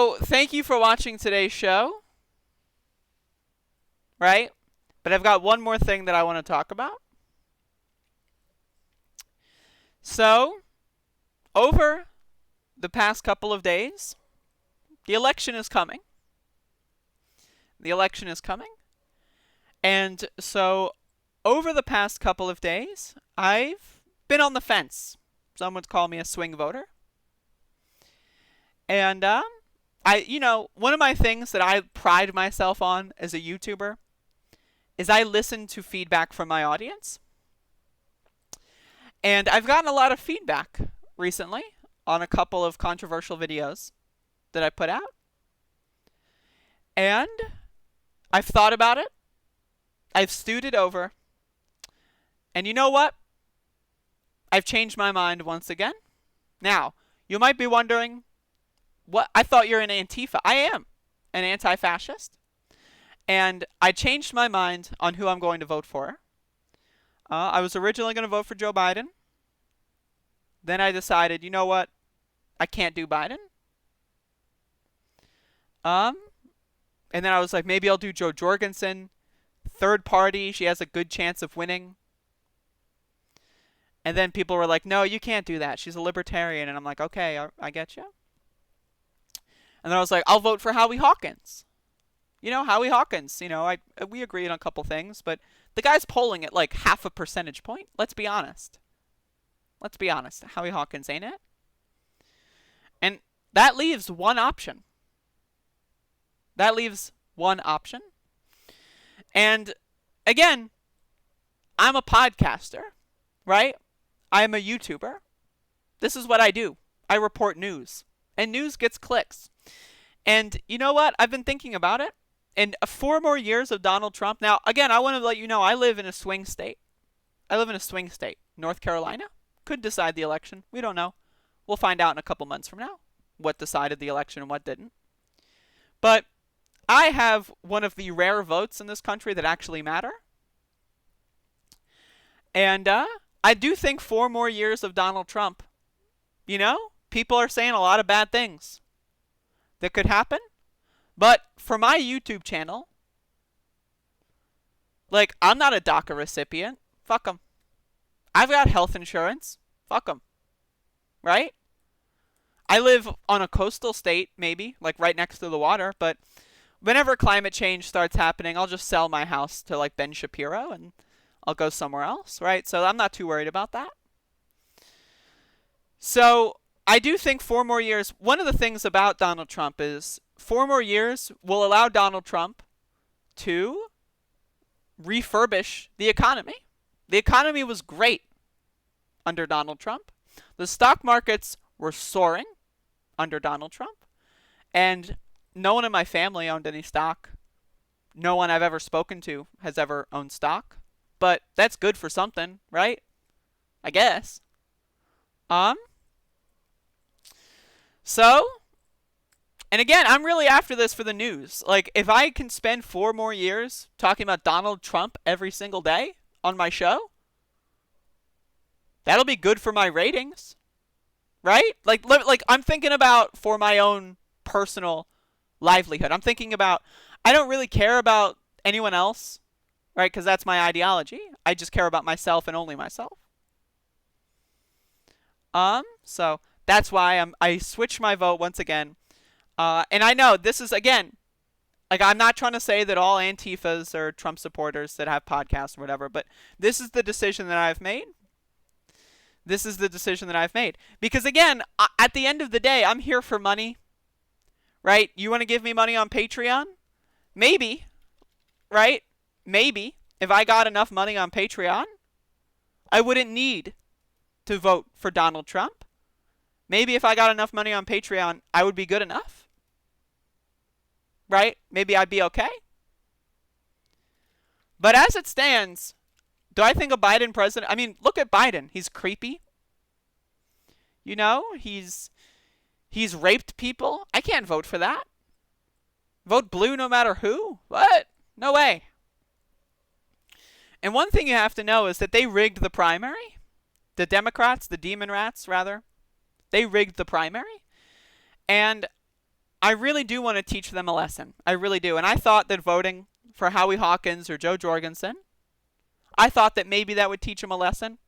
So thank you for watching today's show, right? But I've got one more thing that I want to talk about. So, over the past couple of days, the election is coming. The election is coming. And so, over the past couple of days, I've been on the fence. Some would call me a swing voter. And one of my things that I pride myself on as a YouTuber is I listen to feedback from my audience. And I've gotten a lot of feedback recently on a couple of controversial videos that I put out. And I've thought about it. I've stewed it over. And you know what? I've changed my mind once again. Now, you might be wondering, what? I thought you're an ANTIFA. I am an anti-fascist. And I changed my mind on who I'm going to vote for. I was originally going to vote for Joe Biden. Then I decided, you know what? I can't do Biden. And then I was like, maybe I'll do Joe Jorgensen. Third party, she has a good chance of winning. And then people were like, no, you can't do that. She's a libertarian. And I'm like, okay, I get you. And then I was like, I'll vote for Howie Hawkins. Howie Hawkins, we agreed on a couple things, but the guy's polling at like half a percentage point. Let's be honest. Howie Hawkins, ain't it? And that leaves one option. And again, I'm a podcaster, right? I'm a YouTuber. This is what I do. I report news. And news gets clicks. And you know what? I've been thinking about it. And 4 more years of Donald Trump. Now, again, I want to let you know I live in a swing state. North Carolina. Could decide the election. We don't know. We'll find out in a couple months from now what decided the election and what didn't. But I have one of the rare votes in this country that actually matter. And I do think 4 more years of Donald Trump, people are saying a lot of bad things that could happen. But for my YouTube channel, like, I'm not a DACA recipient. Fuck them. I've got health insurance. Fuck them. Right? I live on a coastal state, maybe, like right next to the water, but whenever climate change starts happening, I'll just sell my house to like Ben Shapiro and I'll go somewhere else, right? So I'm not too worried about that. So I do think 4 more years, one of the things about Donald Trump is 4 more years will allow Donald Trump to refurbish the economy. The economy was great under Donald Trump. The stock markets were soaring under Donald Trump. And no one in my family owned any stock. No one I've ever spoken to has ever owned stock. But that's good for something, right? I guess. So, and again, I'm really after this for the news. Like, if I can spend 4 more years talking about Donald Trump every single day on my show, that'll be good for my ratings, right? Like I'm thinking about for my own personal livelihood. I'm thinking about, I don't really care about anyone else, right? Because that's my ideology. I just care about myself and only myself. So that's why I switched my vote once again. And I know this is, again, like, I'm not trying to say that all Antifas are Trump supporters that have podcasts or whatever, but this is the decision that I've made. Because, again, at the end of the day, I'm here for money, right? You want to give me money on Patreon? Maybe, right? Maybe. If I got enough money on Patreon, I wouldn't need to vote for Donald Trump. Maybe if I got enough money on Patreon, I would be good enough. Right? Maybe I'd be okay. But as it stands, do I think a Biden president... I mean, look at Biden. He's creepy. He's raped people. I can't vote for that. Vote blue no matter who? What? No way. And one thing you have to know is that they rigged the primary. The Democrats, the Demon Rats, rather. They rigged the primary. And I really do want to teach them a lesson. I really do. And I thought that voting for Howie Hawkins or Joe Jorgensen, I thought that maybe that would teach them a lesson.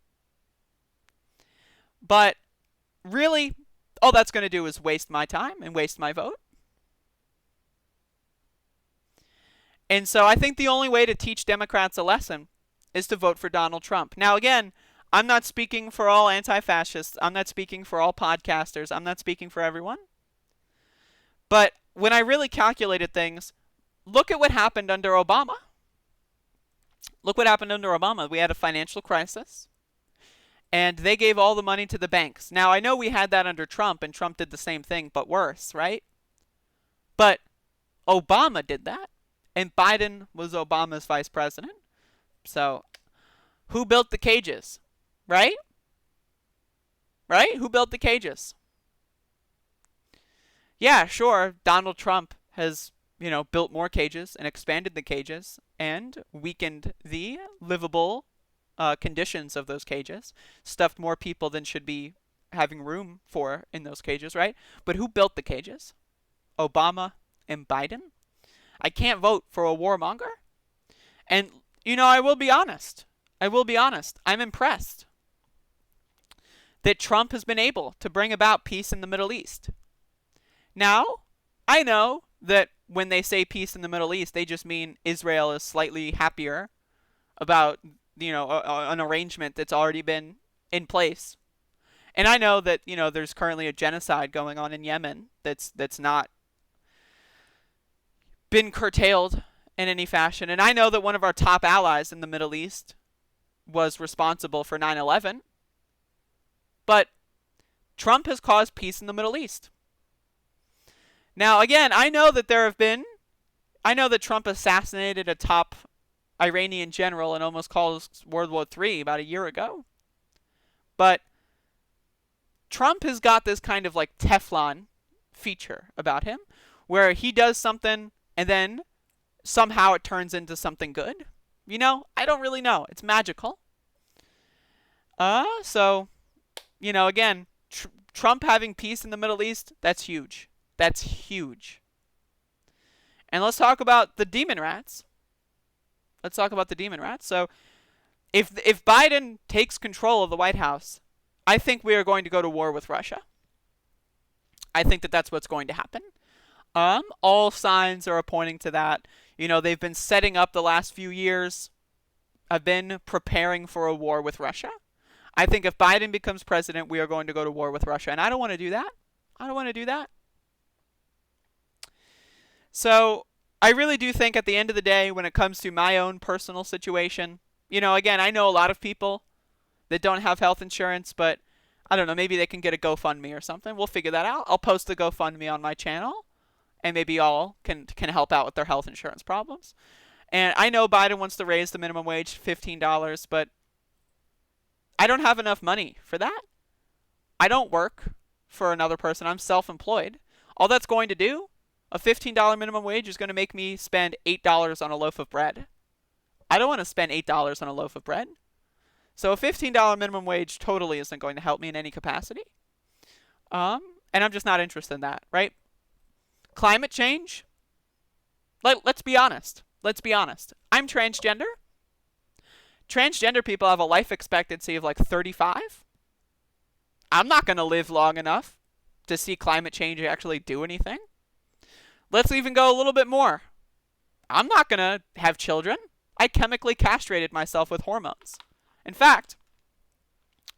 But really, all that's going to do is waste my time and waste my vote. And so I think the only way to teach Democrats a lesson is to vote for Donald Trump. Now, again, I'm not speaking for all anti-fascists. I'm not speaking for all podcasters. I'm not speaking for everyone. But when I really calculated things, look at what happened under Obama. Look what happened under Obama. We had a financial crisis, and they gave all the money to the banks. Now, I know we had that under Trump, and Trump did the same thing, but worse, right? But Obama did that, and Biden was Obama's vice president. So, who built the cages, right? Right? Who built the cages? Yeah, sure, Donald Trump has, built more cages and expanded the cages and weakened the livable conditions of those cages, stuffed more people than should be having room for in those cages, right? But who built the cages? Obama and Biden? I can't vote for a warmonger. And, I will be honest. I'm impressed that Trump has been able to bring about peace in the Middle East. Now, I know that when they say peace in the Middle East, they just mean Israel is slightly happier about, an arrangement that's already been in place. And I know that, there's currently a genocide going on in Yemen that's not been curtailed in any fashion. And I know that one of our top allies in the Middle East was responsible for 9/11. But Trump has caused peace in the Middle East. Now, again, I know that Trump assassinated a top Iranian general and almost caused World War III about a year ago. But Trump has got this kind of like Teflon feature about him where he does something and then somehow it turns into something good. I don't really know. It's magical. So, again, Trump having peace in the Middle East, that's huge. That's huge. And let's talk about the demon rats. So, if Biden takes control of the White House, I think we are going to go to war with Russia. I think that that's what's going to happen. All signs are pointing to that. They've been setting up the last few years. I've been preparing for a war with Russia. I think if Biden becomes president, we are going to go to war with Russia. And I don't want to do that. So I really do think at the end of the day, when it comes to my own personal situation, again, I know a lot of people that don't have health insurance, but I don't know, maybe they can get a GoFundMe or something. We'll figure that out. I'll post the GoFundMe on my channel, and maybe y'all can help out with their health insurance problems. And I know Biden wants to raise the minimum wage to $15, but I don't have enough money for that. I don't work for another person. I'm self-employed. All that's going to do, a $15 minimum wage is going to make me spend $8 on a loaf of bread. I don't want to spend $8 on a loaf of bread. So a $15 minimum wage totally isn't going to help me in any capacity. And I'm just not interested in that, right? Climate change? Let's be honest. I'm transgender. Transgender people have a life expectancy of like 35. I'm not going to live long enough to see climate change actually do anything. Let's even go a little bit more. I'm not going to have children. I chemically castrated myself with hormones. In fact,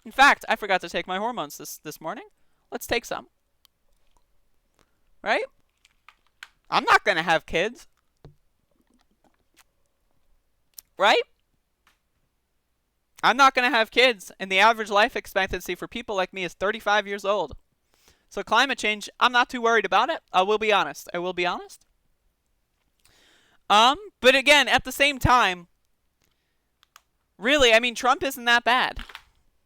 I forgot to take my hormones this morning. Let's take some. Right? I'm not going to have kids. Right? I'm not going to have kids, and the average life expectancy for people like me is 35 years old. So climate change, I'm not too worried about it. I will be honest. But again, at the same time, really, I mean, Trump isn't that bad.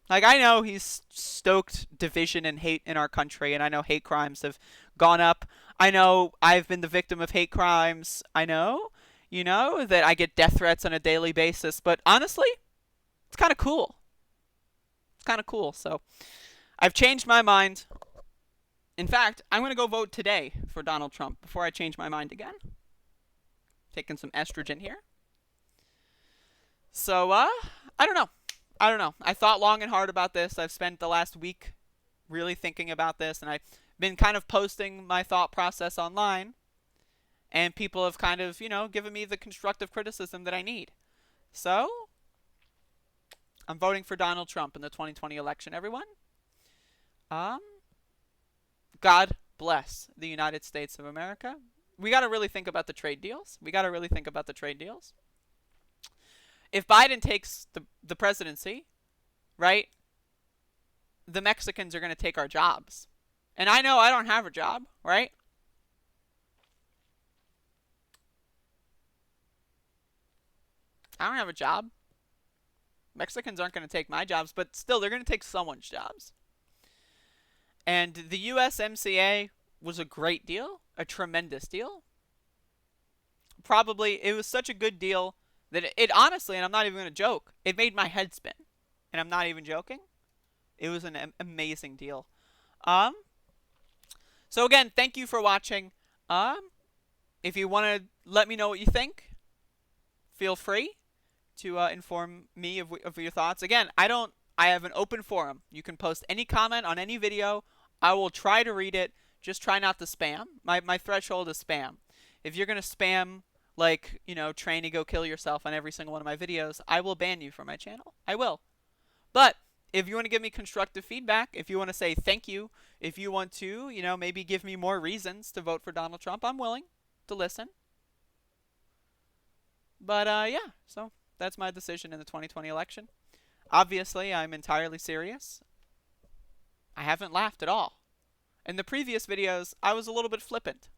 Like, I know he's stoked division and hate in our country, and I know hate crimes have gone up. I know I've been the victim of hate crimes. I know, that I get death threats on a daily basis. But honestly, it's kind of cool. So I've changed my mind. In fact, I'm going to go vote today for Donald Trump before I change my mind again. Taking some estrogen here. So, I don't know. I thought long and hard about this. I've spent the last week really thinking about this, and I've been kind of posting my thought process online, and people have kind of, given me the constructive criticism that I need. So, I'm voting for Donald Trump in the 2020 election, everyone. God bless the United States of America. We got to really think about the trade deals. If Biden takes the presidency, right, the Mexicans are going to take our jobs. And I know I don't have a job, right? I don't have a job. Mexicans aren't going to take my jobs, but still, they're going to take someone's jobs. And the USMCA was a great deal, a tremendous deal. Probably, it was such a good deal that it honestly, and I'm not even going to joke, it made my head spin. And I'm not even joking. It was an amazing deal. So again, thank you for watching. If you want to let me know what you think, feel free to inform me of your thoughts. Again, I have an open forum. You can post any comment on any video. I will try to read it. Just try not to spam. My threshold is spam. If you're going to spam, like, train to go kill yourself on every single one of my videos, I will ban you from my channel. I will. But if you want to give me constructive feedback, if you want to say thank you, if you want to, maybe give me more reasons to vote for Donald Trump, I'm willing to listen. But, yeah, so that's my decision in the 2020 election. Obviously, I'm entirely serious. I haven't laughed at all. In the previous videos, I was a little bit flippant.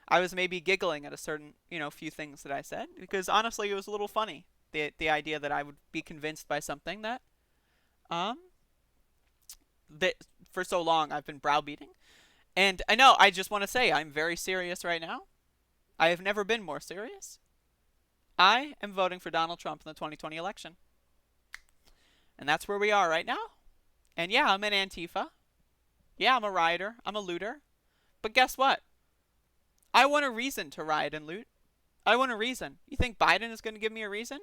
I was maybe giggling at a certain, few things that I said, because honestly, it was a little funny. The idea that I would be convinced by something that for so long I've been browbeating. And I know, I just want to say, I'm very serious right now. I have never been more serious. I am voting for Donald Trump in the 2020 election. And that's where we are right now. And yeah, I'm an Antifa. Yeah, I'm a rioter. I'm a looter. But guess what? I want a reason to riot and loot. I want a reason. You think Biden is going to give me a reason?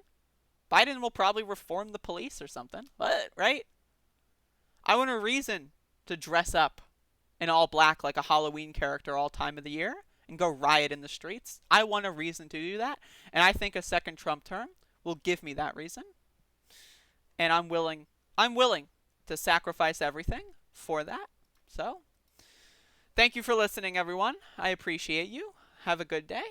Biden will probably reform the police or something. What? Right? I want a reason to dress up in all black like a Halloween character all time of the year and go riot in the streets. I want a reason to do that. And I think a second Trump term will give me that reason. And I'm willing to sacrifice everything for that. So, thank you for listening, everyone. I appreciate you. Have a good day.